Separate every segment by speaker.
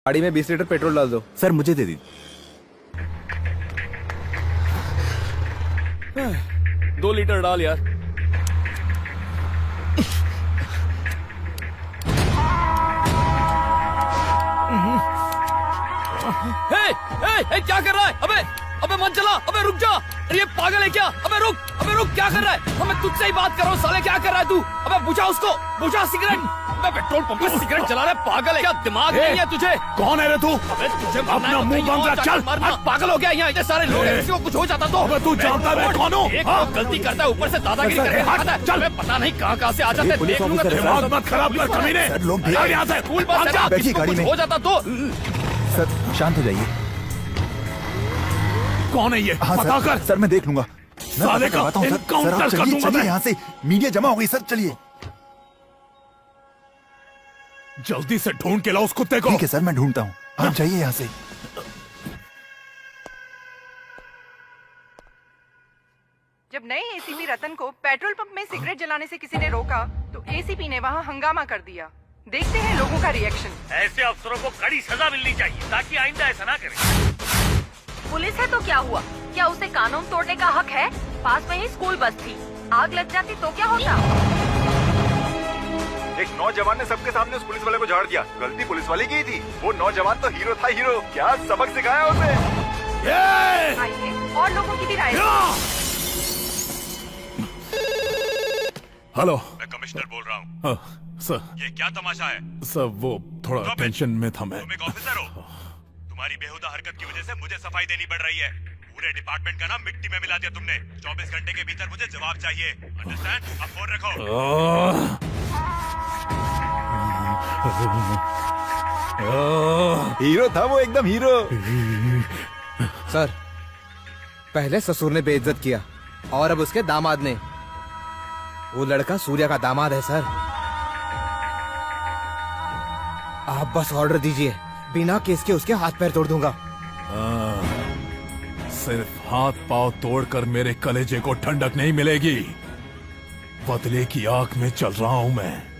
Speaker 1: गाड़ी में 20 litre petrol डाल दो।
Speaker 2: सर मुझे दे दी।
Speaker 3: 2 लीटर डाल यार। हे, क्या कर रहा है? अबे मत चला। अबे रुक जा। अरे ये पागल है क्या? अबे रुक क्या कर रहा है? मैं तुझसे ही बात कर रहा हूँ साले, क्या कर रहा है तू? अबे बुझा उसको, बुझा सिगरेट। अबे पेट्रोल पंप पे सिगरेट जला रहा है, पागल है क्या? दिमाग नहीं है तुझे?
Speaker 2: कौन है रे तू?
Speaker 3: अबे तुझे
Speaker 2: अपना मुंह बंद रख, चल।
Speaker 3: पागल हो गया यहाँ, इतने सारे लोग हैं, किसी को कुछ हो जाता तो?
Speaker 2: अबे तू जानता है मैं कौन हूँ?
Speaker 3: एक लोग गलती करता है, ऊपर से दादागिरी करके दिखाता है। चल, पता नहीं कहाँ से आ जाते हैं।
Speaker 1: पुलिस
Speaker 3: देख लूंगा
Speaker 1: ऑफिसर है,
Speaker 3: तुझे।
Speaker 2: दिमाग मत खराब कर कमीने।
Speaker 1: सर, लोग देख
Speaker 2: भाग यहाँ से।
Speaker 3: स्कूल बस है ना,
Speaker 1: बैठिए
Speaker 3: किसी को
Speaker 1: गाड़ी
Speaker 3: कुछ
Speaker 1: में।
Speaker 3: हो जाता तो?
Speaker 1: सर शांत हो जाइए।
Speaker 2: कौन है ये?
Speaker 1: हाँ
Speaker 2: पता
Speaker 1: सर,
Speaker 2: कर।
Speaker 1: सर मैं देख लूंगा। मैं
Speaker 2: साले
Speaker 1: पता
Speaker 2: का
Speaker 1: करवाता हूँ, सर।
Speaker 2: एनकाउंटर
Speaker 1: सर, आप
Speaker 2: कर
Speaker 1: चलिए
Speaker 2: दूंगा
Speaker 1: चलिए
Speaker 2: मैं।
Speaker 1: यहाँ से। मीडिया जमा हो गई सर, चलिए।
Speaker 2: जल्दी से ढूंढ के लाओ उस कुत्ते को।
Speaker 1: ठीक है सर, मैं ढूंढता हूँ, आप जाइए यहाँ से।
Speaker 4: जब नए एसीपी रतन को पेट्रोल पंप में सिगरेट जलाने से किसी ने रोका तो एसीपी ने वहां हंगामा कर दिया। देखते हैं लोगों का रिएक्शन।
Speaker 5: ऐसे अफसरों को कड़ी सजा मिलनी चाहिए ताकि आइंदा ऐसा ना करें।
Speaker 6: पुलिस है तो क्या हुआ? क्या उसे कानून तोड़ने का हक है? पास में ही स्कूल बस थी, आग लग जाती तो क्या होता?
Speaker 7: एक नौजवान ने सबके सामने उस पुलिस वाले को झाड़ दिया। गलती पुलिस वाले की ही थी। वो नौजवान तो हीरो था, हीरो। क्या सबक सिखाया उसे।
Speaker 4: आइए और लोगों की भी राय।
Speaker 2: हेलो,
Speaker 5: मैं कमिश्नर बोल रहा हूँ।
Speaker 2: सर।
Speaker 5: ये क्या तमाशा है?
Speaker 2: सर वो थोड़ा टेंशन में था मैं।
Speaker 5: तुम एक ऑफिसर हो। तुम्हारी बेहुदा हरकत की वजह से मुझे सफाई देनी पड़ रही है। पूरे डिपार्टमेंट का नाम मिट्टी में मिला दिया तुमने। 24 घंटे के भीतर मुझे जवाब चाहिए। अंडरस्टैंड? अब फोन रखो।
Speaker 1: हीरो था वो, एकदम हीरो। सर पहले ससुर ने बेइज्जत किया और अब उसके दामाद ने। वो लड़का सूर्या का दामाद है सर। आप बस ऑर्डर दीजिए, बिना केस के उसके हाथ पैर तोड़ दूंगा।
Speaker 2: सिर्फ हाथ पांव तोड़कर मेरे कलेजे को ठंडक नहीं मिलेगी। बदले की आग में चल रहा हूँ मैं।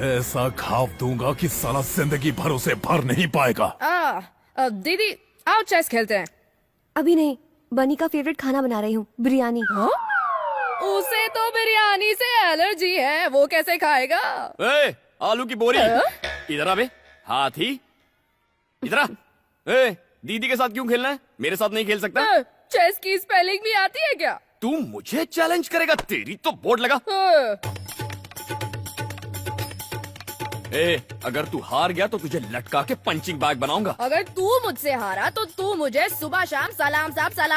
Speaker 2: ऐसा घाव दूंगा कि साला जिंदगी भर उसे भर नहीं पाएगा।
Speaker 8: दीदी आओ चेस खेलते हैं।
Speaker 9: अभी नहीं, बनी का फेवरेट खाना बना रही हूँ, बिरयानी।
Speaker 8: उसे तो बिरयानी से एलर्जी है, वो कैसे खाएगा?
Speaker 3: ए, आलू की बोरी इधर आ बे। हाथी इधर आ। ए, दीदी के साथ क्यों खेलना है? मेरे साथ नहीं खेल सकता?
Speaker 8: चेस की स्पेलिंग भी आती है क्या?
Speaker 3: तू मुझे चैलेंज करेगा? तेरी तो बोर्ड लगा। ए, अगर तू हार गया तो तुझे लटका के पंचिंग बैग बनाऊंगा।
Speaker 8: अगर तू मुझसे हारा तो तू मुझे सुबह शाम सलाम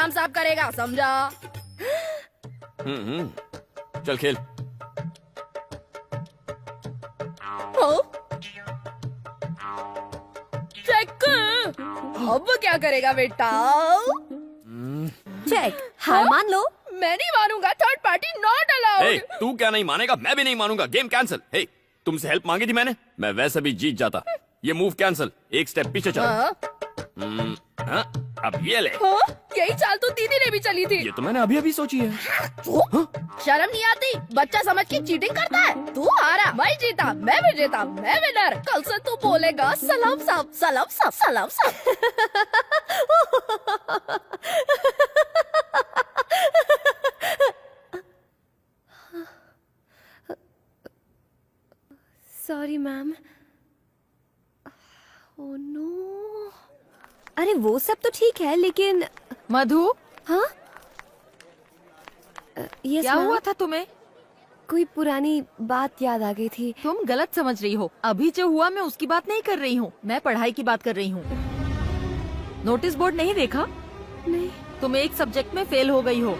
Speaker 8: साहब करेगा, समझा?
Speaker 3: चल खेल।
Speaker 8: चेक। अब क्या करेगा बेटा?
Speaker 9: चेक, हार मान लो।
Speaker 8: मैं नहीं मानूंगा, थर्ड पार्टी नॉट अलाउड।
Speaker 3: ए, तू क्या नहीं मानेगा? मैं भी नहीं मानूंगा। Game cancel. हे, तुमसे हेल्प मांगी थी मैंने, मैं वैसे भी जीत जाता। ये मूव कैंसिल, एक स्टेप पीछे चल। अब ये ले।
Speaker 8: यही चाल तो दीदी ने भी चली थी।
Speaker 3: ये तो मैंने अभी अभी सोची है।
Speaker 8: शर्म नहीं आती? बच्चा समझ के चीटिंग करता है। तू हारा, मैं जीता, मैं विजेता, मैं विनर। कल से तू बोलेगा सलाम साहब, सलाम साहब, सलाम साहब।
Speaker 9: Sorry ma'am. Oh no. अरे वो सब तो ठीक है लेकिन।
Speaker 6: मधु,
Speaker 9: हाँ यस
Speaker 6: क्या
Speaker 9: मैम।
Speaker 6: हुआ था तुम्हें?
Speaker 9: कोई पुरानी बात याद आ गई थी।
Speaker 6: तुम गलत समझ रही हो। अभी जो हुआ मैं उसकी बात नहीं कर रही हूँ, मैं पढ़ाई की बात कर रही हूँ। नोटिस बोर्ड नहीं देखा?
Speaker 9: नहीं।
Speaker 6: तुम एक सब्जेक्ट में फेल हो गई हो।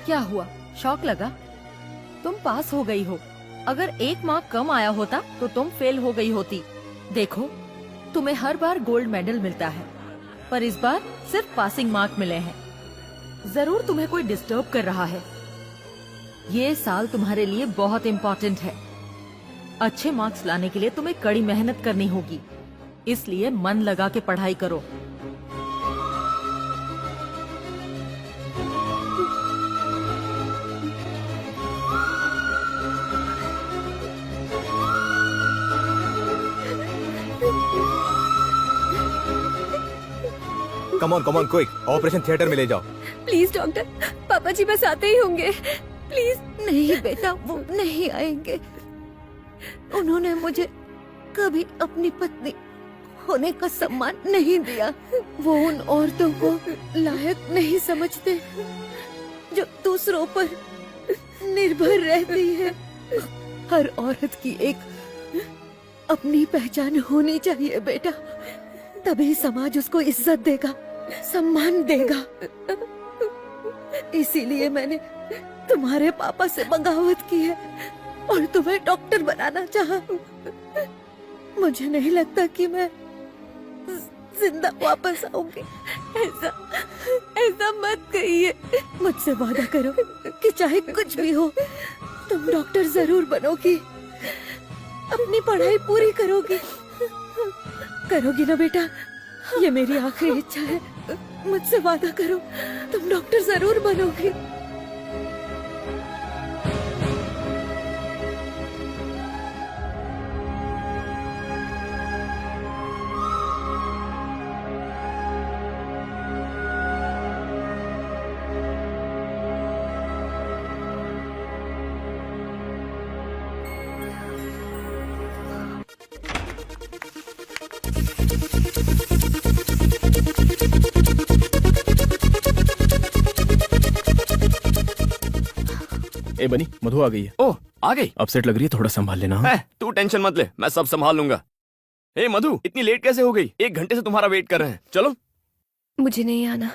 Speaker 6: क्या हुआ? शौक लगा? तुम पास हो गई हो। अगर 1 मार्क कम आया होता तो तुम फेल हो गई होती। देखो, तुम्हें हर बार गोल्ड मेडल मिलता है। पर इस बार सिर्फ पासिंग मार्क मिले हैं। जरूर तुम्हें कोई डिस्टर्ब कर रहा है। ये साल तुम्हारे लिए बहुत इम्पोर्टेंट है। अच्छे मार्क्स लाने के लिए तुम्हें कड़ी मेहनत करनी होगी, इसलिए मन लगा के पढ़ाई करो।
Speaker 1: Come on quick, operation theatre में ले जाओ।
Speaker 9: प्लीज डॉक्टर, पापा जी बस आते ही होंगे। प्लीज। नहीं बेटा, वो नहीं आएंगे। उन्होंने मुझे कभी अपनी पत्नी होने का सम्मान नहीं दिया। वो उन औरतों को लायक नहीं समझते जो दूसरों पर निर्भर रहती है। हर औरत की एक अपनी पहचान होनी चाहिए बेटा, तभी समाज उसको इज्जत देगा, सम्मान देगा। इसीलिए मैंने तुम्हारे पापा से बगावत की है और तुम्हें डॉक्टर बनाना चाहा। मुझे नहीं लगता कि मैं जिंदा वापस आऊंगी। ऐसा मत कहिए। मुझसे वादा करो कि चाहे कुछ भी हो तुम डॉक्टर जरूर बनोगी, अपनी पढ़ाई पूरी करोगी। करोगी ना बेटा? ये मेरी आखिरी इच्छा है। मुझसे वादा करो, तुम डॉक्टर जरूर बनोगी।
Speaker 10: ए बनी, मधु आ गई है।
Speaker 3: ओह, आ गई।
Speaker 10: अपसेट लग रही है, थोड़ा संभाल लेना। हाँ?
Speaker 3: तू टेंशन मत ले, मैं सब संभाल लूंगा। ए मधु, इतनी लेट कैसे हो गई? 1 घंटे से तुम्हारा वेट कर रहे हैं। चलो।
Speaker 9: मुझे नहीं आना।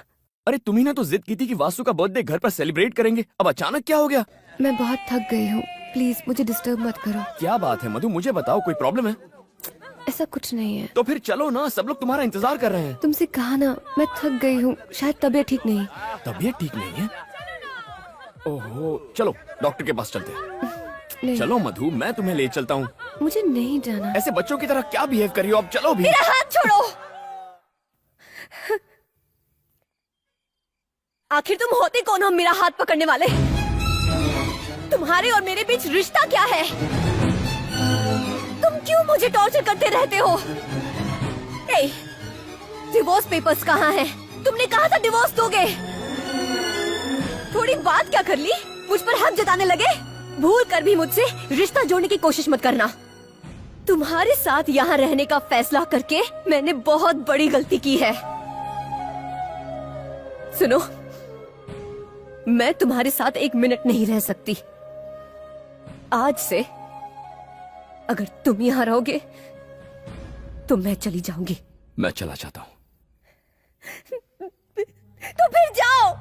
Speaker 3: अरे तुम्ही ने तो जिद की थी कि वासु का बर्थडे घर पर सेलिब्रेट करेंगे, अब अचानक क्या हो गया?
Speaker 9: मैं बहुत थक गई हूँ, प्लीज मुझे डिस्टर्ब मत करो।
Speaker 3: क्या बात है मधु, मुझे बताओ, कोई प्रॉब्लम है?
Speaker 9: ऐसा कुछ नहीं है।
Speaker 3: तो फिर चलो ना, सब लोग तुम्हारा इंतजार कर रहे हैं।
Speaker 9: तुमसे कहा ना, मैं थक गई हूँ, शायद तबीयत ठीक नहीं।
Speaker 3: तबीयत ठीक नहीं है? ओहो, चलो डॉक्टर के पास चलते हैं।
Speaker 9: नहीं।
Speaker 3: चलो मधु, मैं तुम्हें ले चलता हूँ।
Speaker 9: मुझे नहीं जाना।
Speaker 3: ऐसे बच्चों की तरह क्या बिहेव कर रही हो? अब चलो भी।
Speaker 9: मेरा हाथ छोड़ो। आखिर तुम होते कौन हो मेरा हाथ पकड़ने वाले? तुम्हारे और मेरे बीच रिश्ता क्या है? तुम क्यों मुझे टॉर्चर करते रहते हो? डिवोर्स पेपर्स कहाँ हैं? तुमने कहा था डिवोर्स दोगे। थोड़ी बात क्या कर ली, मुझ पर हक जताने लगे। भूल कर भी मुझसे रिश्ता जोड़ने की कोशिश मत करना। तुम्हारे साथ यहाँ रहने का फैसला करके मैंने बहुत बड़ी गलती की है। सुनो, मैं तुम्हारे साथ 1 मिनट नहीं रह सकती। आज से अगर तुम यहाँ रहोगे तो मैं चली जाऊंगी।
Speaker 3: मैं चला जाता हूँ।
Speaker 9: तो फिर जाओ।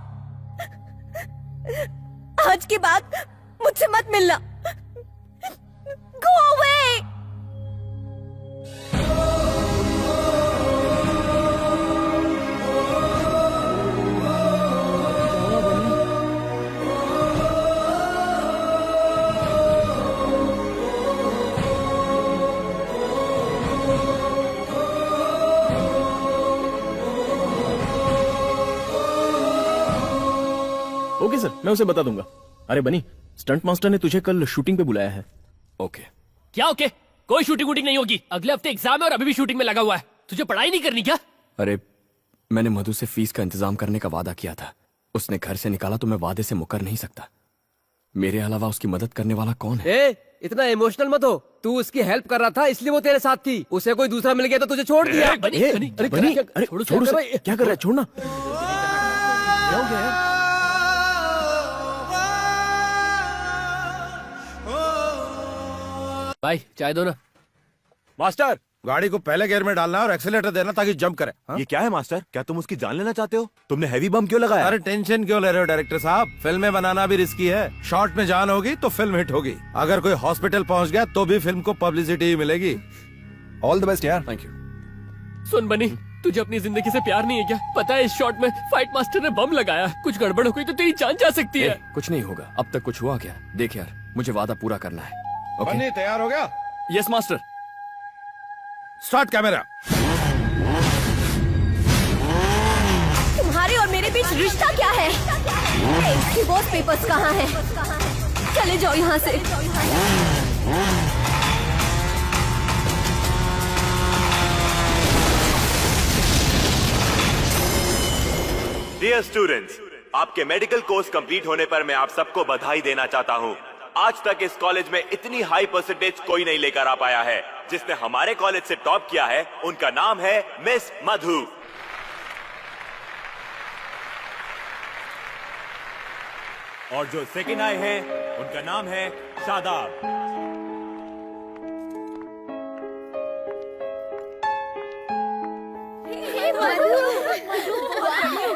Speaker 9: आज के बाद मुझसे मत मिलना। Go away!
Speaker 10: ओके सर, मैं उसे बता दूंगा। अरे बनी, स्टंट मास्टर ने तुझे कल शूटिंग पे बुलाया है।
Speaker 3: ओके।
Speaker 11: क्या ओके? कोई शूटिंग वूटिंग नहीं होगी। अगले हफ्ते एग्जाम है और अभी भी शूटिंग में लगा हुआ है। तुझे पढ़ाई नहीं करनी क्या?
Speaker 3: अरे मैंने मधु से फीस का इंतजाम करने का वादा किया था। उसने घर से निकाला तो मैं वादे से मुकर नहीं सकता। मेरे अलावा उसकी मदद करने वाला कौन है?
Speaker 11: इतना इमोशनल मत हो। तू उसकी हेल्प कर रहा था इसलिए वो तेरे साथ थी। उसे कोई दूसरा मिल गया तो तुझे छोड़ दिया।
Speaker 10: बनी, अरे छोड़ उसे। क्या कर रहा है? छोड़ना।
Speaker 11: भाई चाय दो ना।
Speaker 7: मास्टर, गाड़ी को पहले गियर में डालना और एक्सीलेटर देना ताकि जंप करे।
Speaker 5: ये क्या है मास्टर? क्या तुम उसकी जान लेना चाहते हो? तुमने हैवी बम क्यों लगाया?
Speaker 7: अरे टेंशन क्यों ले रहे हो डायरेक्टर साहब? फिल्में बनाना भी रिस्की है। शॉर्ट में जान होगी तो फिल्म हिट होगी। अगर कोई हॉस्पिटल पहुंच गया तो भी फिल्म को पब्लिसिटी ही मिलेगी। ऑल द बेस्ट यार।
Speaker 3: Thank you.
Speaker 11: सुन बनी, तुझे अपनी जिंदगी से प्यार नहीं है क्या? पता है इस शॉट में फाइट मास्टर ने बम लगाया, कुछ गड़बड़ हो गई तो तेरी जान जा सकती है।
Speaker 10: कुछ नहीं होगा। अब तक कुछ हुआ क्या? देख यार, मुझे वादा पूरा करना है। ओके?
Speaker 1: बनी तैयार हो गया?
Speaker 10: Yes master.
Speaker 1: Start camera.
Speaker 9: तुम्हारे और मेरे बीच रिश्ता क्या है? डिवोर्स पेपर्स कहाँ हैं? चले जाओ यहाँ से।
Speaker 5: डियर स्टूडेंट्स, आपके मेडिकल कोर्स कंप्लीट होने पर मैं आप सबको बधाई देना चाहता हूं। आज तक इस कॉलेज में इतनी हाई परसेंटेज कोई नहीं लेकर आ पाया है। जिसने हमारे कॉलेज से टॉप किया है उनका नाम है मिस मधु। और जो सेकंड आए हैं उनका नाम है शादाब।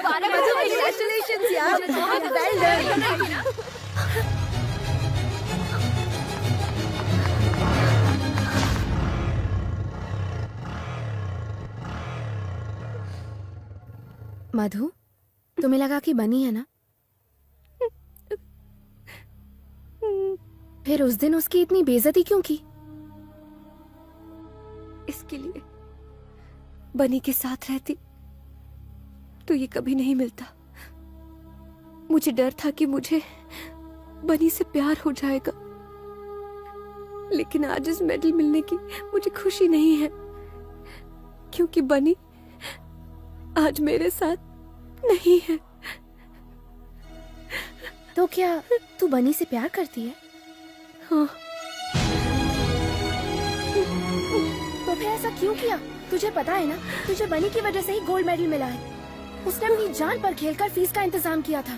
Speaker 8: Congratulations यार, well done। मधु, तुम्हें लगा कि बनी है ना? फिर उस दिन उसकी इतनी बेइज्जती क्यों की?
Speaker 9: इसके लिए बनी के साथ रहती तो ये कभी नहीं मिलता। मुझे डर था कि मुझे बनी से प्यार हो जाएगा, लेकिन आज इस मेडल मिलने की मुझे खुशी नहीं है, क्योंकि बनी आज मेरे साथ नहीं है।
Speaker 8: तो क्या तू बनी से प्यार करती है?
Speaker 9: हाँ।
Speaker 8: तो फिर ऐसा क्यों किया? तुझे पता है ना, तुझे बनी की वजह से ही गोल्ड मेडल मिला है। उसने अपनी जान पर खेलकर फीस का इंतजाम किया था।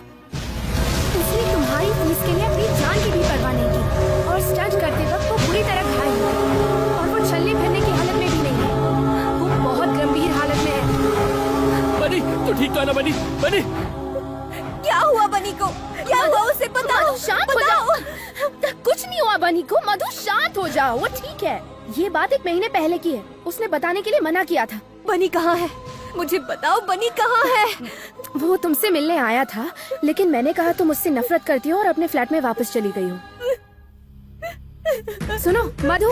Speaker 8: उसने तुम्हारी फीस के लिए अपनी जान की भी परवाह नहीं की, और स्टंट करते वक्त वो बुरी तरह घायल हो गई, और वो चलने फिरने की हालत में भी नहीं है। वो बहुत गंभीर हालत में है।
Speaker 11: बनी, तू ठीक तो है ना बनी? बनी,
Speaker 9: क्या हुआ बनी को? क्या हुआ उसे बताओ।
Speaker 8: शांत हो जाओ। कुछ नहीं हुआ बनी को। मधु शांत हो जाओ, वो ठीक है। ये बात 1 महीने पहले की है। उसने बताने के लिए मना किया था।
Speaker 9: बनी कहाँ है? मुझे बताओ, बनी कहाँ है?
Speaker 8: वो तुमसे मिलने आया था, लेकिन मैंने कहा तुम मुझसे नफरत करती हो और अपने फ्लैट में वापस चली गई हो। सुनो मधु,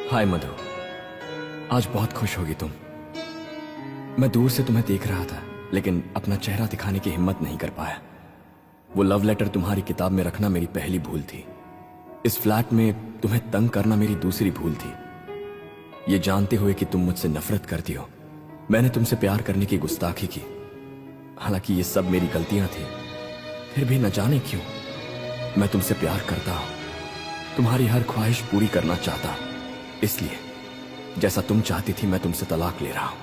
Speaker 10: हाय मधु, आज बहुत खुश होगी तुम। मैं दूर से तुम्हें देख रहा था, लेकिन अपना चेहरा दिखाने की हिम्मत नहीं कर पाया। वो लव लेटर तुम्हारी किताब में रखना मेरी पहली भूल थी। इस फ्लैट में तुम्हें तंग करना मेरी दूसरी भूल थी। ये जानते हुए कि तुम मुझसे नफरत करती हो, मैंने तुमसे प्यार करने की गुस्ताखी की। हालांकि ये सब मेरी गलतियां थी, फिर भी न जाने क्यों मैं तुमसे प्यार करता हूं, तुम्हारी हर ख्वाहिश पूरी करना चाहता। इसलिए जैसा तुम चाहती थी मैं तुमसे तलाक ले रहा हूं।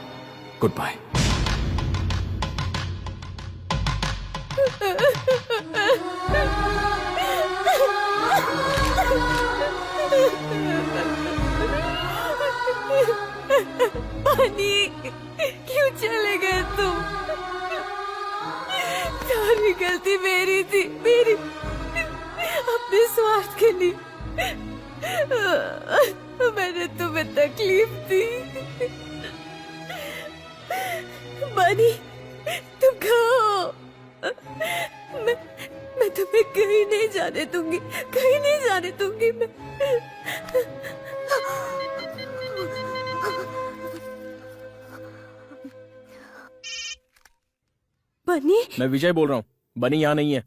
Speaker 10: Good bye.
Speaker 9: बनी, क्यों चले गए तुम? सारी गलती मेरी थी, मेरी। अपने स्वार्थ के लिए मैंने तुम्हें तकलीफ दी। बनी, तुम कहाँ हो? मैं तुम्हें कहीं नहीं जाने दूंगी, कहीं नहीं जाने दूंगी मैं। बनी,
Speaker 10: मैं विजय बोल रहा हूँ। बनी यहाँ नहीं है।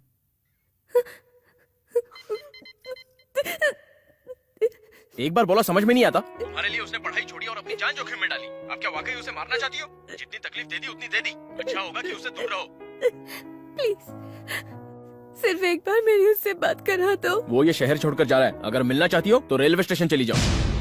Speaker 10: एक बार बोला समझ में नहीं आता।
Speaker 1: तुम्हारे लिए उसने पढ़ाई छोड़ी और अपनी जान जोखिम में डाली। आप क्या वाकई उसे मारना चाहती हो? जितनी तकलीफ दे दी उतनी दे दी। अच्छा होगा कि उससे दूर रहो।
Speaker 9: प्लीज सिर्फ एक बार मेरी उससे बात करा दो।
Speaker 10: वो ये शहर छोड़कर जा रहा है, अगर मिलना चाहती हो तो रेलवे स्टेशन चली जाओ।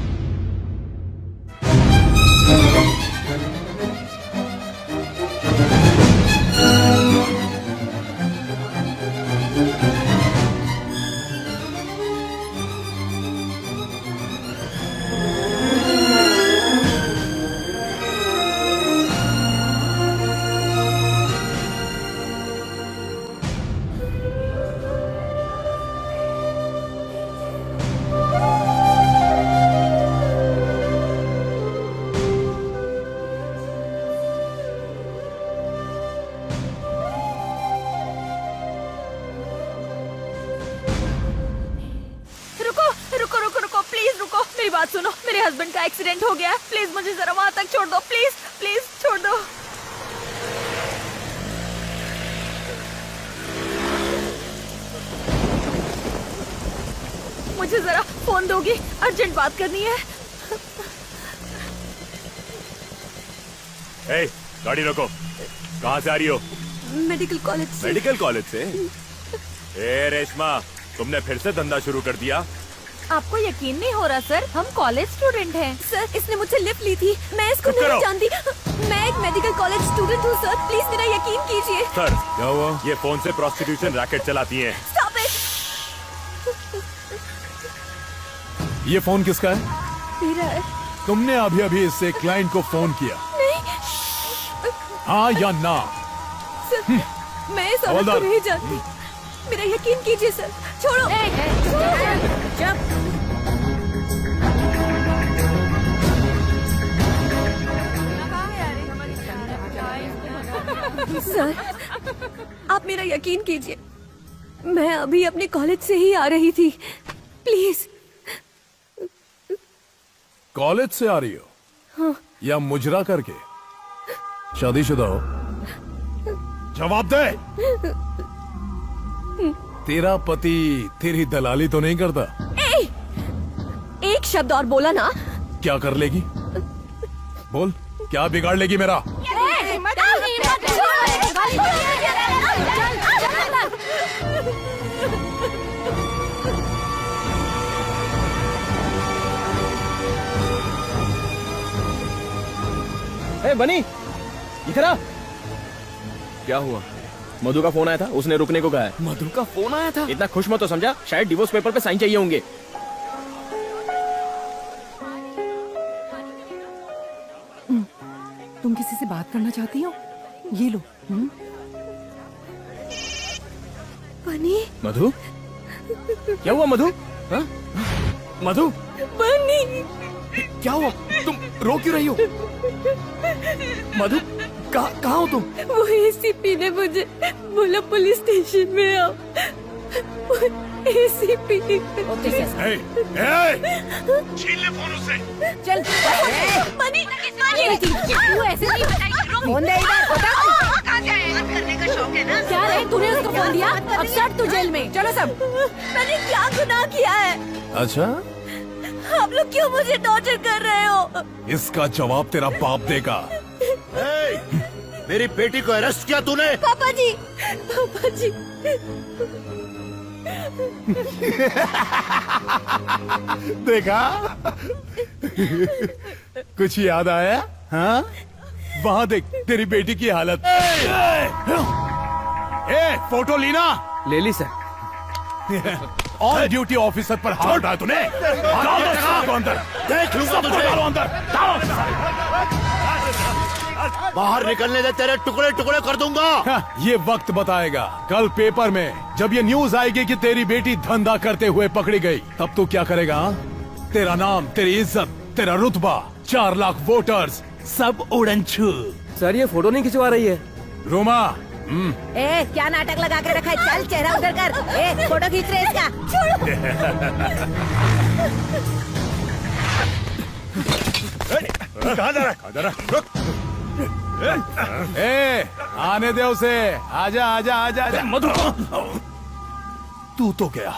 Speaker 6: मेरी बात सुनो, मेरे हस्बैंड का एक्सीडेंट हो गया है। प्लीज मुझे जरा वहाँ तक छोड़ दो। प्लीज प्लीज छोड़ दो। मुझे जरा फोन दोगी, अर्जेंट बात करनी है।
Speaker 5: ए, गाड़ी रोको। कहाँ से आ रही हो?
Speaker 9: मेडिकल कॉलेज से।
Speaker 5: मेडिकल कॉलेज से? ए रेशमा, तुमने फिर से धंधा शुरू कर दिया?
Speaker 6: आपको यकीन नहीं हो रहा सर, हम कॉलेज स्टूडेंट हैं।
Speaker 9: सर इसने मुझसे लिफ्ट ली थी, मैं इसको
Speaker 5: चुप
Speaker 9: नहीं
Speaker 5: करो।
Speaker 9: जानती। मैं एक मेडिकल कॉलेज स्टूडेंट हूँ सर, प्लीज मेरा यकीन कीजिए।
Speaker 5: सर,
Speaker 2: क्या हुआ?
Speaker 5: ये फोन से प्रोस्टिट्यूशन रैकेट चलाती हैं।
Speaker 9: Stop it.
Speaker 2: ये फोन किसका है?
Speaker 9: मेरा है।
Speaker 2: तुमने अभी अभी इससे क्लाइंट को फोन किया?
Speaker 9: नहीं।
Speaker 2: हाँ या ना?
Speaker 9: सर मैं इस औरत को
Speaker 2: हवलदार।
Speaker 9: नहीं जानती, मेरा यकीन कीजिए सर। छोड़ो। सर आप मेरा यकीन कीजिए, मैं अभी अपने कॉलेज से ही आ रही थी। प्लीज।
Speaker 2: कॉलेज से आ रही हो?
Speaker 9: हाँ।
Speaker 2: या मुजरा करके? शादीशुदा हो? जवाब दे। तेरा पति तेरी दलाली तो नहीं करता?
Speaker 9: एक शब्द और बोला ना।
Speaker 2: क्या कर लेगी? बोल, क्या बिगाड़ लेगी मेरा?
Speaker 10: ए बनी, इधर आ। क्या हुआ? मधु का फोन आया था, उसने रुकने को कहा है।
Speaker 11: मधु का फोन आया था?
Speaker 10: इतना खुश मत हो समझा, शायद डिवोर्स पेपर पे साइन चाहिए होंगे।
Speaker 12: तुम किसी से बात करना चाहती हो? ये लो।
Speaker 9: बनी।
Speaker 10: मधु? क्या हुआ मधु? हाँ? मधु?
Speaker 9: बनी।
Speaker 10: क्या हुआ? तुम रो क्यों रही हो? मधु, कहाँ हो तुम?
Speaker 9: वो एसीपी ने मुझे बोला पुलिस स्टेशन में आओ। एसीपी।
Speaker 5: छीन ले फोन उससे।
Speaker 9: चल। बनी।
Speaker 6: तू ऐसे नहीं बताई।
Speaker 8: फोन दे इधर।
Speaker 4: कहाँ जाए? बात करने का शौक है ना?
Speaker 6: क्या रे, तूने उसको फोन दिया? अब सट तू जेल में। चलो सब।
Speaker 9: मैंने क्या गुनाह किया है?
Speaker 2: अच्छा,
Speaker 9: आप लोग क्यों मुझे टॉर्चर कर रहे हो?
Speaker 2: इसका जवाब तेरा बाप देगा।
Speaker 7: मेरी बेटी को अरेस्ट किया तूने?
Speaker 9: पापा जी, पापा जी।
Speaker 2: देखा? कुछ याद आया? हाँ? वहाँ देख तेरी बेटी की हालत। ए, फोटो लीना।
Speaker 1: ले ली सर।
Speaker 2: ऑन ड्यूटी ऑफिसर पर हाथ उठाया तूने? अंदर
Speaker 7: देख लूंगा तुझे। बाहर निकलने दे, तेरे टुकड़े टुकड़े कर दूंगा।
Speaker 2: हाँ, ये वक्त बताएगा। कल पेपर में जब ये न्यूज आएगी कि तेरी बेटी धंधा करते हुए पकड़ी गई, तब तू क्या करेगा? तेरा नाम, तेरी इज्जत, तेरा रुतबा, 4 लाख वोटर्स सब उड़न छू।
Speaker 1: सर ये फोटो नहीं खिंचवा रही है।
Speaker 2: रोमा।
Speaker 8: ए क्या नाटक लगा के रखा है? चल चेहरा उधर कर। ए फोटो खींच रहे इसका।
Speaker 7: कहाँ जा रहा है? रुक।
Speaker 2: ए, आने दे उसे। आजा आजा आजा आजा।
Speaker 11: मधु।
Speaker 2: तू तो गया,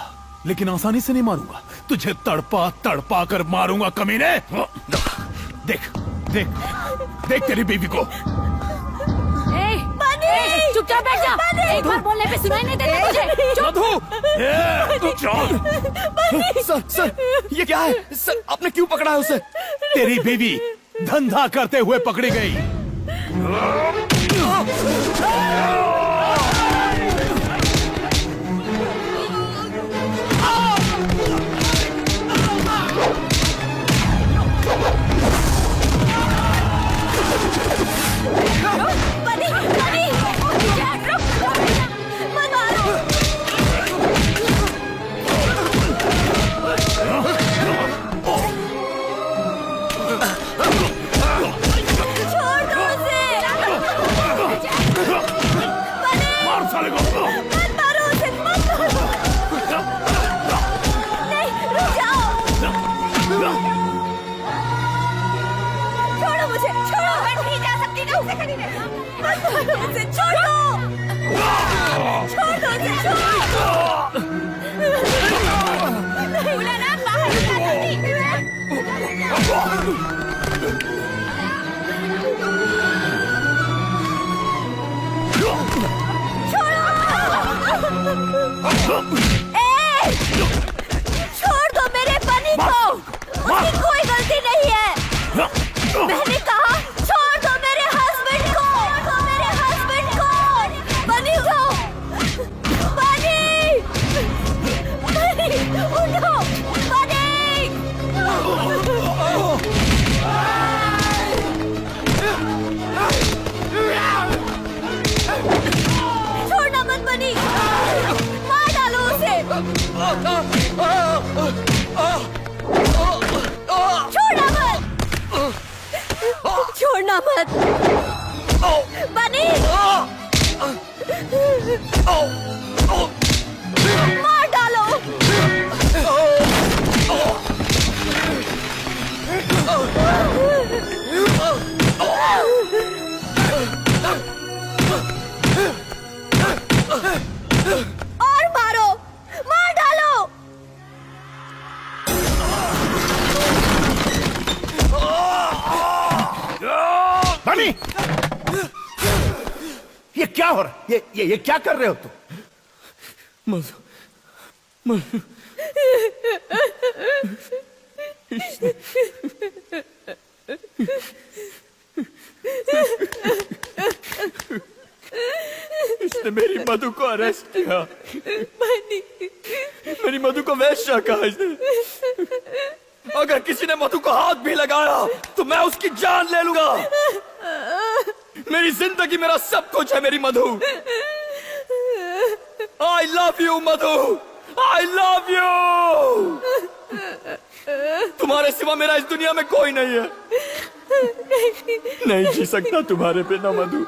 Speaker 2: लेकिन आसानी से नहीं मारूंगा। तुझे तड़पा तड़पा कर मारूंगा कमीने। देख देख देख तेरी बीवी को।
Speaker 9: चुपचाप बैठ जा। एक बार बोलने पे सुनाई नहीं देता तुझे।
Speaker 2: मधु तू चल।
Speaker 1: सर सर ये क्या है सर, आपने क्यों पकड़ा है उसे?
Speaker 2: तेरी बीवी धंधा करते हुए पकड़ी गई। मार साले को।
Speaker 9: छोड़ो मुझे, छोड़ो। मैं नहीं जा सकती ना उसे कहीं नहीं। मत मारो मुझे, छोड़ो। छोड़ दो उसे, छोड़ो। नहीं बुलाना, बाहर निकाल छोड़ दो मेरे बनी को। उसकी कोई गलती नहीं है। मैंने कहा छोड़ दो मेरे हस्बैंड को। छोड़ दो मेरे हस्बैंड को। बनी उठो। बनी उठो। बनी छोड़ना मत बनी। मार डालो उसे। छोड़ना मत। छोड़ना मत बनी। मार डालो। और मारो, मार डालो।
Speaker 2: बनी ये क्या हो रहा है? ये क्या कर रहे हो तुम?
Speaker 3: इसने मेरी मधु को अरेस्ट किया। मेरी मधु को वैश्या कहा इसने। अगर किसी ने मधु को हाथ भी लगाया तो मैं उसकी जान ले लूंगा। मेरी जिंदगी मेरा सब कुछ है मेरी Madhu. I love you Madhu, I love you. तुम्हारे सिवा मेरा इस दुनिया में कोई नहीं है। नहीं जी सकता तुम्हारे बिना मधु।